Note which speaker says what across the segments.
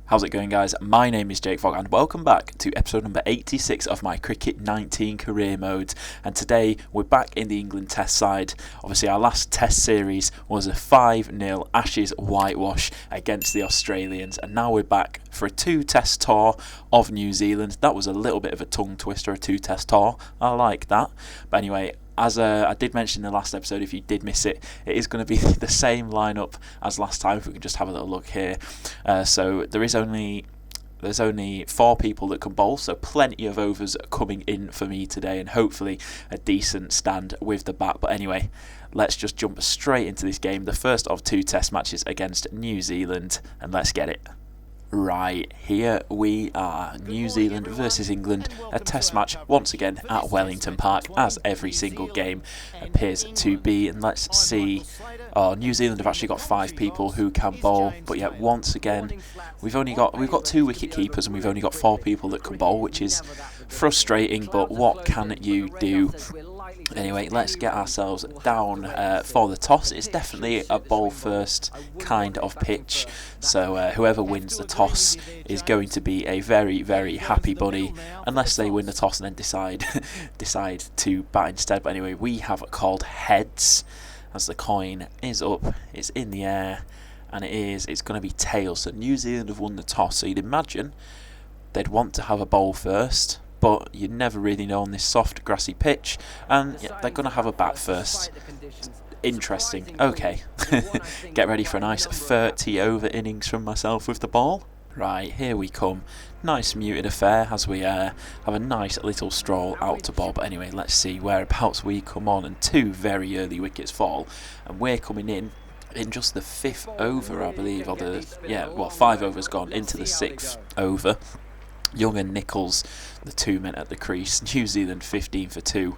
Speaker 1: How's it going, guys? My name is Jakefog and welcome back to episode number 86 of my Cricket 19 career mode. And today we're back in the England Test side. Obviously our last Test series was a 5-0 Ashes whitewash against the Australians, and now we're back for a 2-test tour of New Zealand. That was a little bit of a tongue twister, a 2-test tour. I like that. But anyway, as I did mention in the last episode, if you did miss it, it is going to be the same lineup as last time. If we can just have a little look here. So there's only 4 people that can bowl, so plenty of overs coming in for me today, and hopefully a decent stand with the bat. But anyway, let's just jump straight into this game, the first of 2 test matches against New Zealand, and let's get it. Right, here we are, New Zealand versus England, a test match once again at Wellington Park, as every single game appears to be. And let's see, New Zealand have actually got 5 people who can bowl, but yet once again we've got 2 wicket keepers and we've only got 4 people that can bowl, which is frustrating, but what can you do? Anyway, let's get ourselves down for the toss. It's definitely a bowl first kind of pitch, so whoever wins the toss is going to be a very, very happy bunny, unless they win the toss and then decide to bat instead. But anyway, we have called heads as the coin is up, it's in the air, and it's going to be tails. So New Zealand have won the toss, so you'd imagine they'd want to have a bowl first, but you never really know on this soft grassy pitch, and yeah, they're going to have a bat first. Interesting. Okay, get ready for a nice 30 over innings from myself with the ball. Right, here we come. Nice muted affair as we have a nice little stroll out to bowl. But anyway, let's see whereabouts we come on, and 2 very early wickets fall, and we're coming in just the 5th over, I believe, or 5 overs gone into the 6th over. Young and Nichols, the 2 men at the crease. New Zealand 15 for 2,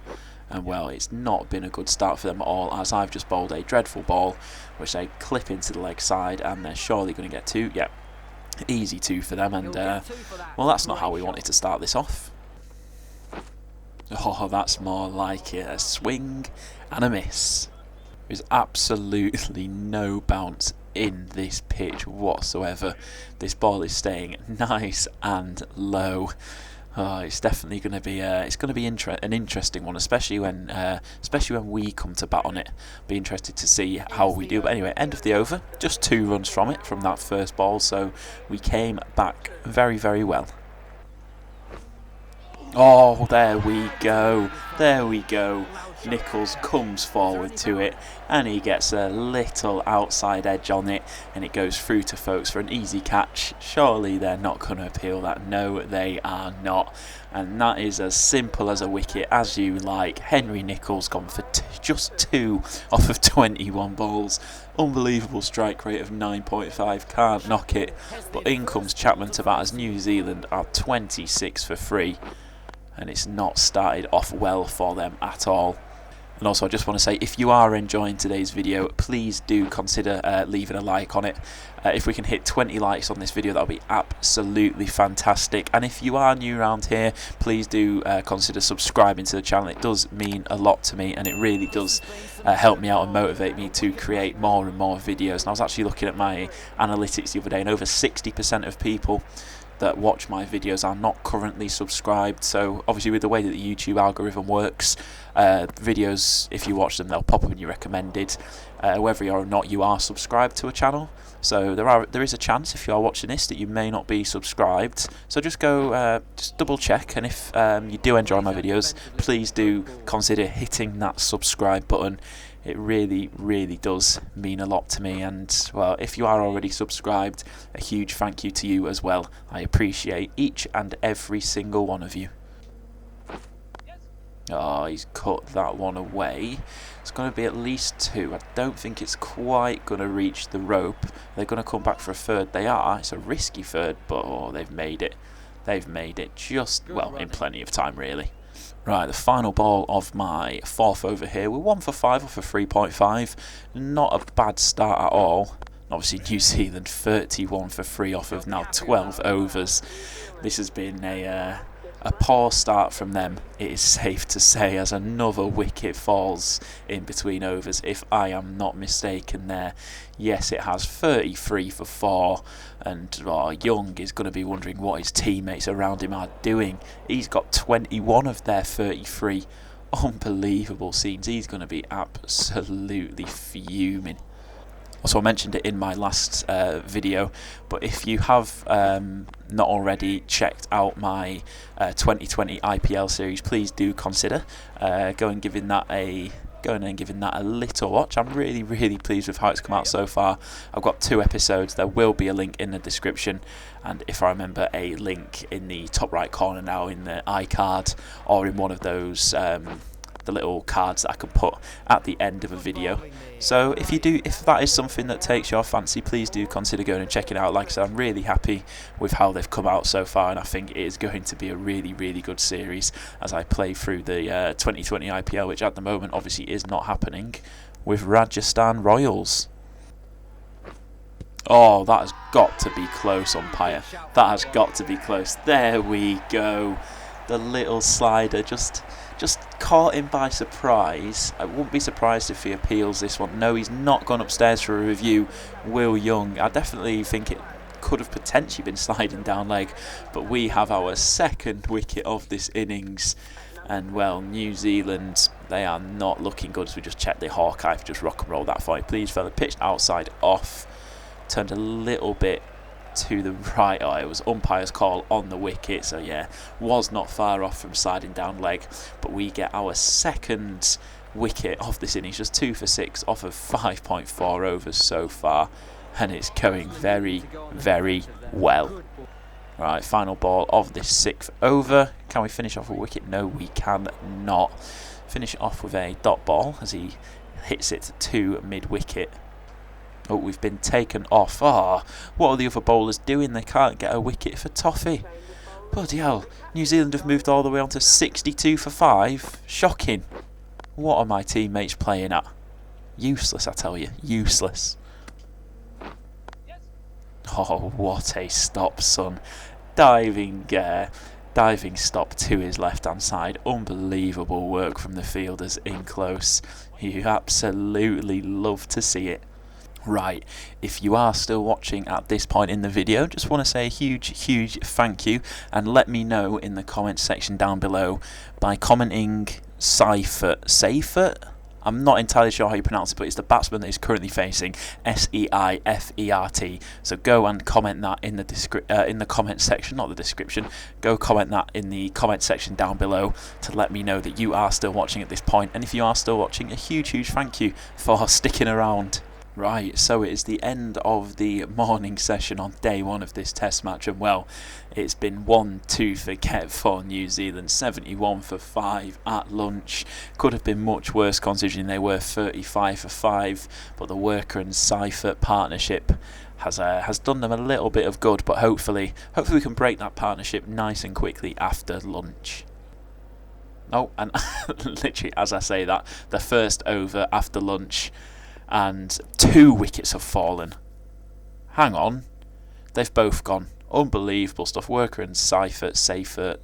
Speaker 1: and well, it's not been a good start for them at all, as I've just bowled a dreadful ball which they clip into the leg side, and they're surely going to get 2. Yep, easy 2 for them, and well, that's not how we wanted to start this off. Oh, that's more like it. A swing and a miss. There's absolutely no bounce in this pitch whatsoever. This ball is staying nice and low. Oh, it's definitely going to be an interesting one, especially when we come to bat on it. Be interested to see how we do. But anyway, end of the over, just 2 runs from that first ball, so we came back very, very well. Oh, there we go. Nichols comes forward to it, and he gets a little outside edge on it, and it goes through to folks for an easy catch. Surely they're not going to appeal that. No, they are not. And that is as simple as a wicket as you like. Henry Nichols gone for just 2 off of 21 balls. Unbelievable strike rate of 9.5. Can't knock it. But in comes Chapman to bat as New Zealand are 26 for 3. And it's not started off well for them at all. And also, I just want to say, if you are enjoying today's video, please do consider leaving a like on it. If we can hit 20 likes on this video, that'll be absolutely fantastic. And if you are new around here, please do consider subscribing to the channel. It does mean a lot to me, and it really does help me out and motivate me to create more and more videos. And I was actually looking at my analytics the other day, and over 60% of people that watch my videos are not currently subscribed. So obviously, with the way that the YouTube algorithm works, videos, if you watch them, they'll pop up in your recommended, whether or not you are subscribed to a channel. So there is a chance, if you are watching this, that you may not be subscribed. So just go, just double check, and if you do enjoy my videos, please do consider hitting that subscribe button. It really, really does mean a lot to me, and well, if you are already subscribed, a huge thank you to you as well. I appreciate each and every single one of you. Oh, he's cut that one away. It's going to be at least 2. I don't think it's quite going to reach the rope. They're going to come back for a third. They are. It's a risky third, but oh, they've made it. They've made it just, well, in plenty of time, really. Right, the final ball of my 4th over here. We're 1 for 5 off of 3.5. Not a bad start at all. Obviously, New Zealand 31 for 3 off of now 12 overs. This has been a A poor start from them, it is safe to say, as another wicket falls in between overs, if I am not mistaken there. Yes, it has 33 for 4, and Young is going to be wondering what his teammates around him are doing. He's got 21 of their 33. Unbelievable scenes. He's going to be absolutely fuming. Also, I mentioned it in my last video, but if you have not already checked out my 2020 IPL series, please do consider going and giving that a little watch. I'm really pleased with how it's come out so far. I've got 2 episodes. There will be a link in the description, and if I remember, a link in the top right corner now in the iCard, or in one of those the little cards that I can put at the end of a video. So if that is something that takes your fancy, please do consider going and checking it out. Like I said, I'm really happy with how they've come out so far, and I think it is going to be a really good series as I play through the 2020 IPL, which at the moment obviously is not happening, with Rajasthan Royals. Oh, that has got to be close, umpire. That has got to be close. There we go. The little slider just caught him by surprise. I wouldn't be surprised if he appeals this one. No, he's not gone upstairs for a review. Will Young, I definitely think it could have potentially been sliding down leg, but we have our second wicket of this innings. And well, New Zealand, they are not looking good, as we just checked the Hawkeye. Just rock and roll that for you, please, fella. Pitched outside off, turned a little bit to the right. Oh, it was umpire's call on the wicket, so yeah, was not far off from sliding down leg. But we get our second wicket of this innings, just 2 for 6 off of 5.4 overs so far, and it's going very well. Right, final ball of this 6th over. Can we finish off a wicket? No, we can not. Finish it off with a dot ball as he hits it to mid-wicket. Oh, we've been taken off. Oh, what are the other bowlers doing? They can't get a wicket for toffee. Bloody hell. New Zealand have moved all the way on to 62 for 5. Shocking. What are my teammates playing at? Useless, I tell you. Useless. Oh, what a stop, son. Diving stop to his left-hand side. Unbelievable work from the fielders in close. You absolutely love to see it. Right, if you are still watching at this point in the video, just want to say a huge thank you, and let me know in the comments section down below by commenting Seifert. I'm not entirely sure how you pronounce it, but it's the batsman that he's currently facing, Seifert. So go and comment that in the comment section, not the description. Go comment that in the comment section down below to let me know that you are still watching at this point. And if you are still watching, a huge thank you for sticking around. Right, so it is the end of the morning session on day 1 of this test match, and well, it's been 1-2 forget for New Zealand, 71 for 5 at lunch. Could have been much worse considering they were 35 for 5, but the Worker and Seifert partnership has done them a little bit of good, but hopefully we can break that partnership nice and quickly after lunch. Oh, and literally as I say that, the first over after lunch, and 2 wickets have fallen. Hang on, they've both gone. Unbelievable stuff. Worker and Seifert,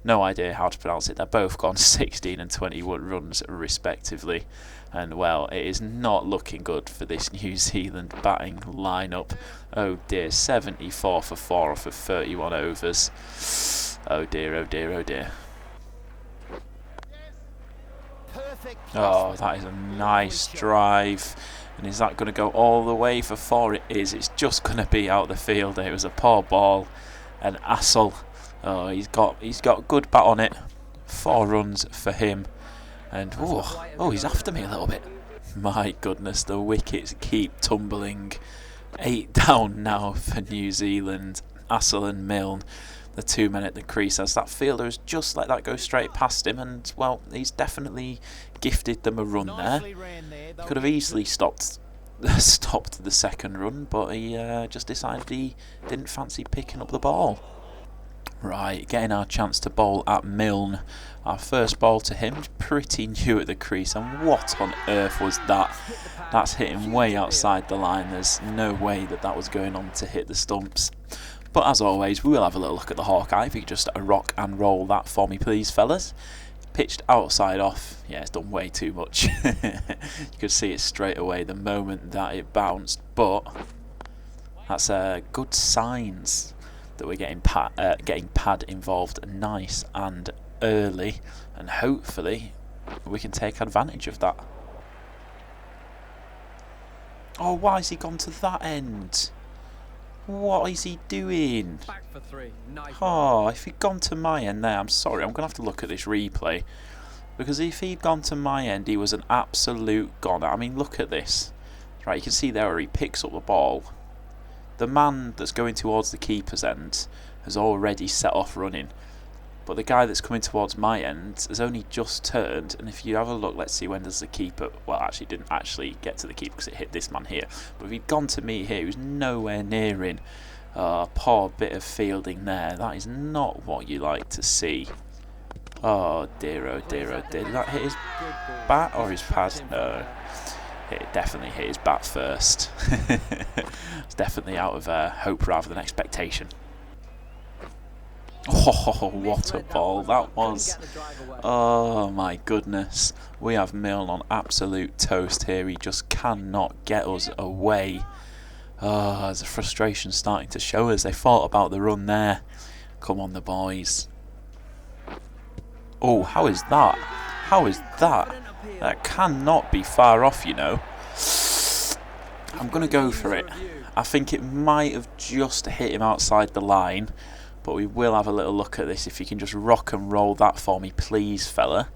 Speaker 1: no idea how to pronounce it. They're both gone 16 and 21 runs respectively. And well, it is not looking good for this New Zealand batting lineup. Oh dear, 74 for 4 off of 31 overs. Oh dear. Oh, that is a nice drive. And is that going to go all the way for 4? It is. It's just going to be out the field. It was a poor ball. And Assel, oh, he's got good bat on it. 4 runs for him. And oh, he's after me a little bit. My goodness, the wickets keep tumbling. 8 down now for New Zealand. Assel and Milne, the 2 men at the crease, as that fielder has just let that go straight past him, and well, he's definitely gifted them a run there. He could have easily stopped the second run, but he just decided he didn't fancy picking up the ball. Right, getting our chance to bowl at Milne. Our first ball to him, pretty new at the crease, and what on earth was that? That's hitting way outside the line. There's no way that was going on to hit the stumps. But as always, we will have a little look at the Hawkeye. If you could just rock and roll that for me, please, fellas. Pitched outside off. Yeah, it's done way too much. You could see it straight away the moment that it bounced. But that's good signs that we're getting pad involved nice and early. And hopefully we can take advantage of that. Oh, why has he gone to that end? What is he doing?
Speaker 2: Back for three. Nice.
Speaker 1: Oh, if he'd gone to my end there, I'm sorry, I'm going to have to look at this replay. Because if he'd gone to my end, he was an absolute goner. I mean, look at this. Right, you can see there where he picks up the ball. The man that's going towards the keeper's end has already set off running. But the guy that's coming towards my end has only just turned. And if you have a look, let's see, when does the keeper... Well, actually, didn't actually get to the keeper because it hit this man here. But if he'd gone to me here, he was nowhere near in. Poor bit of fielding there. That is not what you like to see. Oh dear, oh dear, oh dear. Did that hit his bat or his pad? No. It definitely hit his bat first. It's definitely out of hope rather than expectation. Oh, what a ball that was. Oh my goodness. We have Milne on absolute toast here. He just cannot get us away. Oh, there's a frustration starting to show us. They thought about the run there. Come on, the boys. Oh, how is that? How is that? That cannot be far off, you know. I'm going to go for it. I think it might have just hit him outside the line. But we will have a little look at this. If you can just rock and roll that for me, please, fella.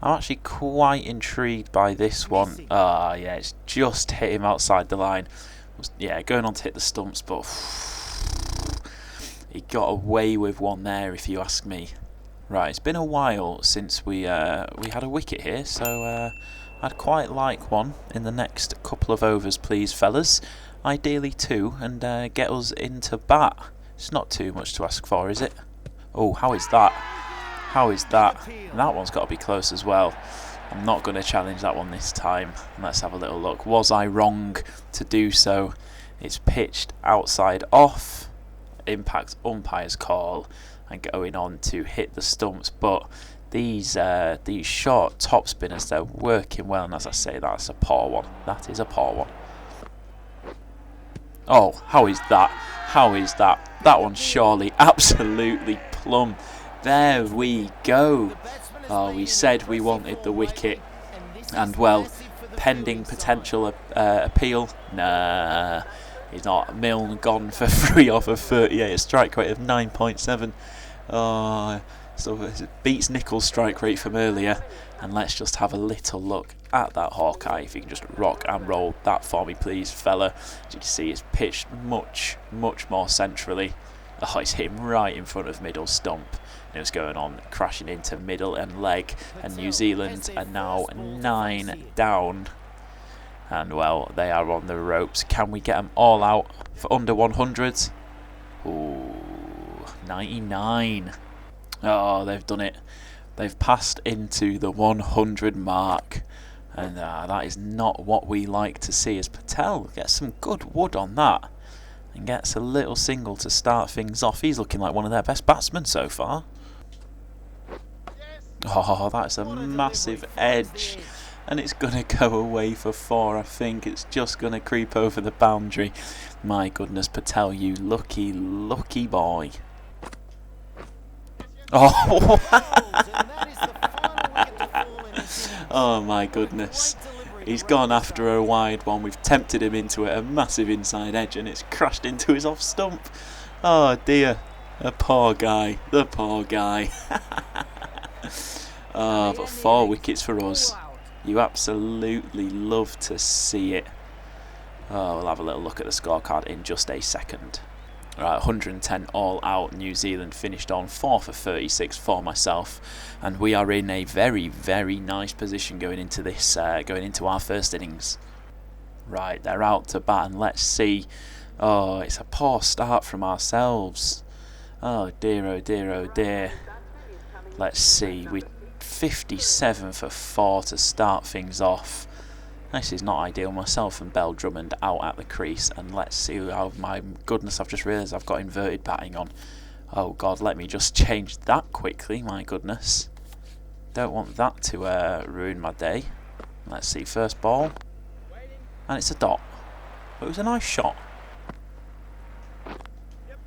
Speaker 1: I'm actually quite intrigued by this one. Ah, yeah, it's just hit him outside the line. Yeah, going on to hit the stumps, but he got away with one there, if you ask me. Right, it's been a while since we had a wicket here, so I'd quite like one in the next couple of overs, please, fellas. Ideally two, and get us into bat. It's not too much to ask for, is it? Oh, how is that? How is that? And that one's got to be close as well. I'm not going to challenge that one this time. Let's have a little look. Was I wrong to do so? It's pitched outside off. Impact umpire's call. And going on to hit the stumps. But these short top spinners, they're working well. And as I say, that's a poor one. That is a poor one. Oh, how is that? How is that? That one's surely absolutely plumb. There we go. Oh, we said we wanted the wicket. And, well, pending potential appeal. Nah, he's not. Milne gone for 3 off of 38. A strike rate of 9.7. Oh, so it beats Nichol's strike rate from earlier. And let's just have a little look at that Hawkeye. If you can just rock and roll that for me, please, fella. As you can see, it's pitched much, much more centrally. Oh, it's hit him right in front of middle stump. And it was going on, crashing into middle and leg. And New Zealand are now 9 down. And, well, they are on the ropes. Can we get them all out for under 100? Ooh, 99. Oh, they've done it. They've passed into the 100 mark. And that is not what we like to see, as Patel gets some good wood on that. And gets a little single to start things off. He's looking like one of their best batsmen so far. Oh, that's a massive edge. And it's going to go away for 4, I think. It's just going to creep over the boundary. My goodness, Patel, you lucky, lucky boy. Oh, oh my goodness. He's gone after a wide one. We've tempted him into it, a massive inside edge, and it's crashed into his off stump. Oh dear. The poor guy. The poor guy. Oh, but 4 wickets for us. You absolutely love to see it. Oh, we'll have a little look at the scorecard in just a second. Right, 110 all out. New Zealand finished on 4 for 36 for myself, and we are in a very, very nice position going into this, going into our first innings. Right, they're out to bat, and let's see. Oh, it's a poor start from ourselves. Oh dear, oh dear, oh dear. Let's see. We 57 for 4 to start things off. This is not ideal. Myself and Bell Drummond out at the crease, and let's see how, my goodness, I've just realised I've got inverted batting on. Oh God, let me just change that quickly, my goodness. Don't want that to ruin my day. Let's see, first ball, and it's a dot. But it was a nice shot.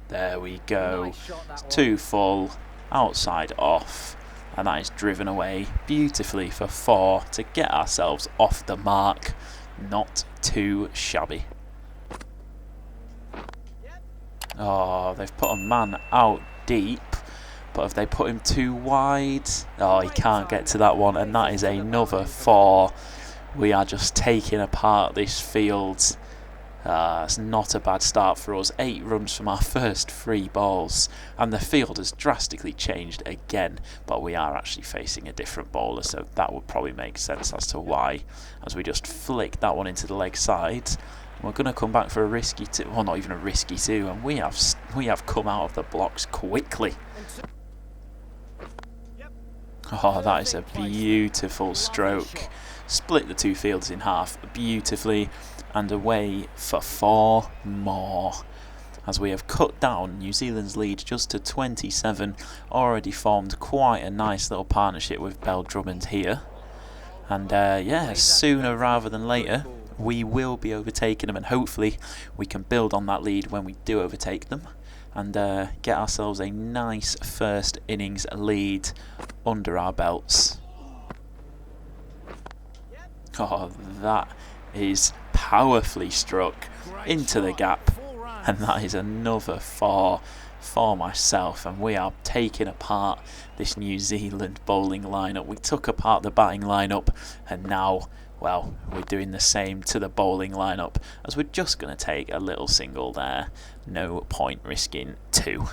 Speaker 1: There we go. It's 2 full, outside off. And that is driven away beautifully for 4 to get ourselves off the mark. Not too shabby. Oh, they've put a man out deep, but have they put him too wide? Oh, he can't get to that one, and that is another 4. We are just taking apart this field. It's not a bad start for us. 8 runs from our first 3 balls, and the field has drastically changed again, but we are actually facing a different bowler, so that would probably make sense as to why, as we just flick that one into the leg side. We're going to come back for a risky 2, well, not even a risky 2, and we have come out of the blocks quickly. Oh, that is a beautiful stroke. Split the 2 fields in half beautifully, and away for 4 more, as we have cut down New Zealand's lead just to 27. Already formed quite a nice little partnership with Bell Drummond here, and yeah, sooner rather than later we will be overtaking them, and hopefully we can build on that lead when we do overtake them, and get ourselves a nice first innings lead under our belts. Oh, that is powerfully struck into the gap, and that is another 4 for myself, and we are taking apart this New Zealand bowling lineup. We took apart the batting lineup, and now, well, we're doing the same to the bowling lineup, as we're just going to take a little single there. No point risking 2.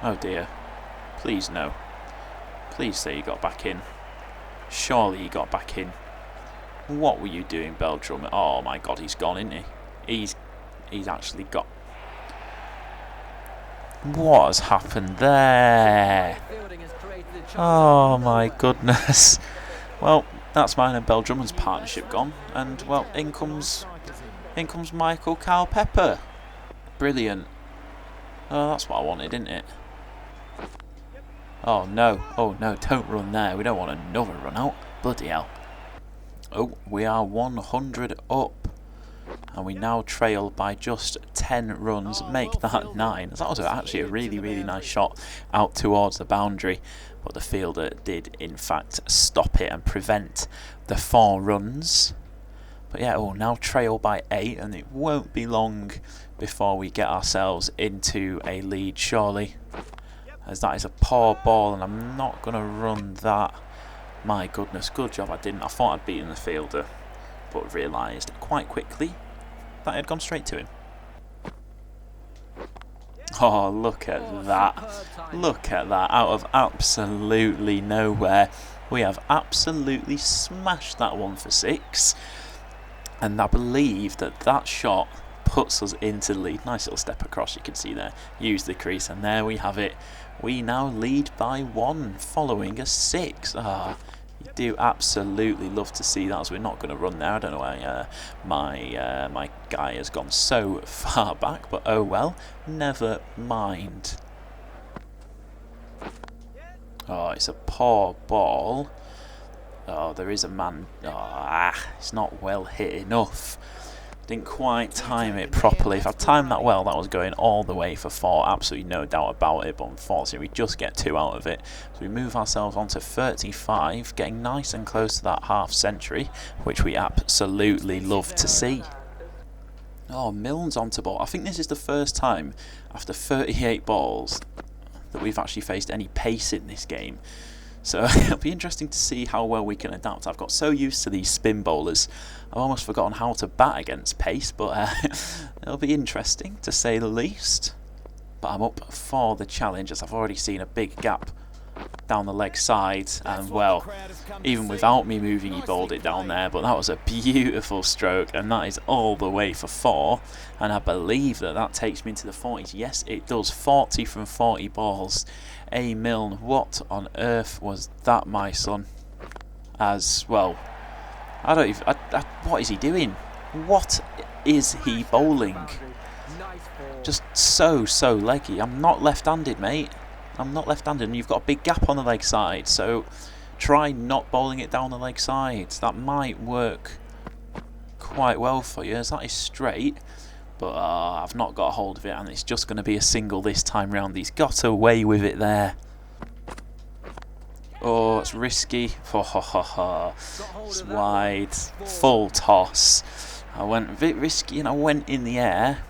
Speaker 1: Oh dear. Please no. Please say you got back in. Surely you got back in. What were you doing, Bell Drummond? Oh my God, he's gone, isn't he? He's actually got... What has happened there? Oh my goodness. Well, that's mine and Bell Drummond's partnership gone, and well, in comes Michael Pepper. Brilliant. Oh, that's what I wanted, isn't it? Oh no, don't run there. We don't want another run out. Bloody hell. Oh, we are 100 up, and we now trail by just 10 runs, make that 9. That was actually a really, really nice shot out towards the boundary, but the fielder did in fact stop it and prevent the 4 runs. But yeah, now trail by 8, and it won't be long before we get ourselves into a lead, surely. As that is a poor ball, and I'm not going to run that. My goodness, good job I didn't. I thought I'd beaten the fielder, but realised quite quickly that I had gone straight to him. Oh, look at that. Look at that. Out of absolutely nowhere, we have absolutely smashed that one for 6. And I believe that shot puts us into the lead. Nice little step across, you can see there. Use the crease, and there we have it. We now lead by 1 following a 6. You do absolutely love to see that, as we're not going to run there. I don't know why my guy has gone so far back, but oh well, never mind. Oh, it's a poor ball. Oh, there is a man. It's not well hit enough. Didn't quite time it properly. If I'd timed that well, that was going all the way for 4, absolutely no doubt about it, but unfortunately we just get 2 out of it. So we move ourselves on to 35, getting nice and close to that half century, which we absolutely love to see. Oh, Milne's onto ball. I think this is the first time after 38 balls that we've actually faced any pace in this game. So it'll be interesting to see how well we can adapt. I've got so used to these spin bowlers, I've almost forgotten how to bat against pace, but it'll be interesting to say the least. But I'm up for the challenge, as I've already seen a big gap down the leg side, and well, even without me moving, he bowled it down there. But that was a beautiful stroke, and that is all the way for 4, and I believe that takes me into the 40s. Yes, it does. 40 from 40 balls. A Milne, what on earth was that, my son? As well, I don't even. What is he doing? What is he bowling? Just so leggy. I'm not left-handed, mate. I'm not left-handed, and you've got a big gap on the leg side, so try not bowling it down the leg side. That might work quite well for you, as that is straight, but I've not got a hold of it, and it's just going to be a single this time round. He's got away with it there. Oh, it's risky. It's wide. Full toss. I went a bit risky, and I went in the air,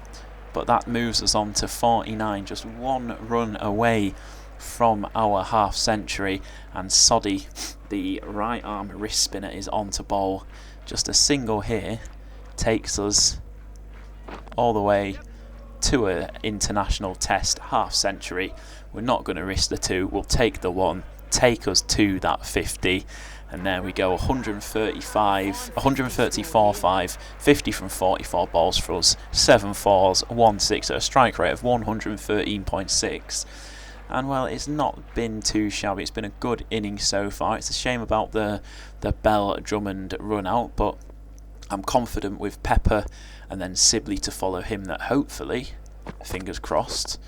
Speaker 1: but that moves us on to 49, just 1 run away from our half century, and Soddy, the right arm wrist spinner, is on to bowl. Just a single here takes us all the way to an international test half century. We're not going to risk the 2, we'll take the 1, take us to that 50, and there we go. 134.5, 50 from 44 balls for us, 7 fours, 1 6 at a strike rate of 113.6. And well, it's not been too shabby. It's been a good innings so far. It's a shame about the Bell Drummond run out, but I'm confident with Pepper and then Sibley to follow him that hopefully, fingers crossed,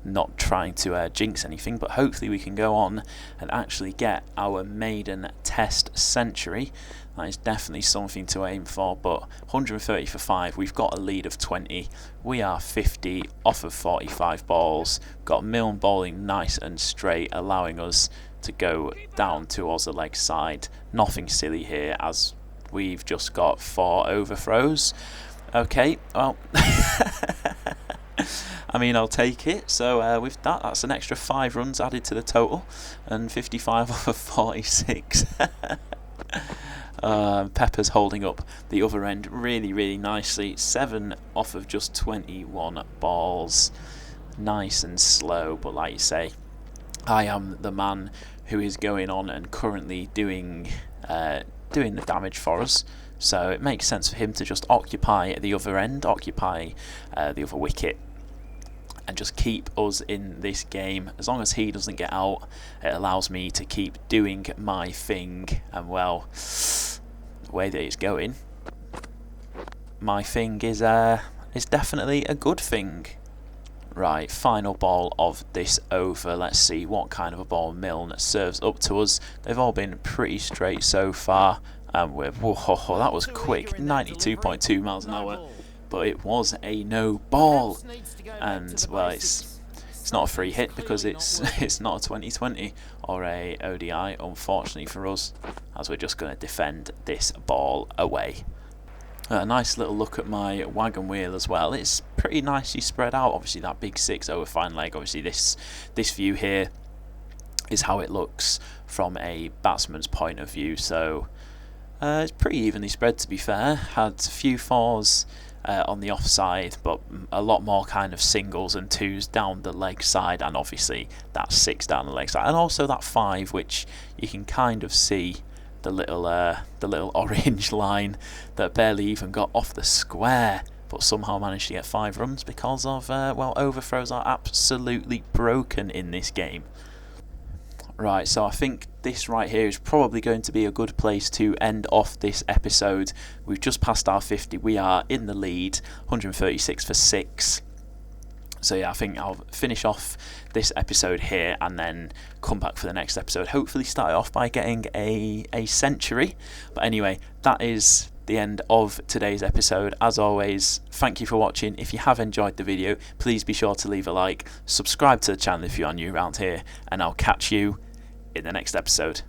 Speaker 1: not trying to jinx anything, but hopefully we can go on and actually get our maiden test century. That is definitely something to aim for, but 130 for 5, we've got a lead of 20. We are 50 off of 45 balls. Got Milne bowling nice and straight, allowing us to go down towards the leg side. Nothing silly here, as we've just got 4 overthrows. Okay, well, I mean, I'll take it. So with that, that's an extra 5 runs added to the total, and 55 off of 46. Pepper's holding up the other end really nicely. 7 off of just 21 balls. Nice and slow, but like you say, I am the man who is going on and currently doing the damage for us. So it makes sense for him to just occupy the other end, occupy the other wicket, and just keep us in this game. As long as he doesn't get out, it allows me to keep doing my thing. And well, the way that it's going, my thing is definitely a good thing. Right, final ball of this over. Let's see what kind of a ball Milne serves up to us. They've all been pretty straight so far. And whoa, that was quick, 92.2 miles an hour. But it was a no ball, and well, it's not a free hit because it's not a 2020 or a ODI, unfortunately for us, as we're just going to defend this ball away. A nice little look at my wagon wheel as well. It's pretty nicely spread out. Obviously that big 6 over fine leg. Obviously this view here is how it looks from a batsman's point of view. So it's pretty evenly spread, to be fair. Had a few 4s on the offside, but a lot more kind of singles and 2s down the leg side, and obviously that 6 down the leg side, and also that 5, which you can kind of see the little orange line that barely even got off the square, but somehow managed to get 5 runs because of well, overthrows are absolutely broken in this game. Right, so I think this right here is probably going to be a good place to end off this episode. We've just passed our 50. We are in the lead, 136 for 6. So yeah, I think I'll finish off this episode here and then come back for the next episode. Hopefully start it off by getting a century. But anyway, that is the end of today's episode. As always, thank you for watching. If you have enjoyed the video, please be sure to leave a like, subscribe to the channel if you are new around here, and I'll catch you in the next episode.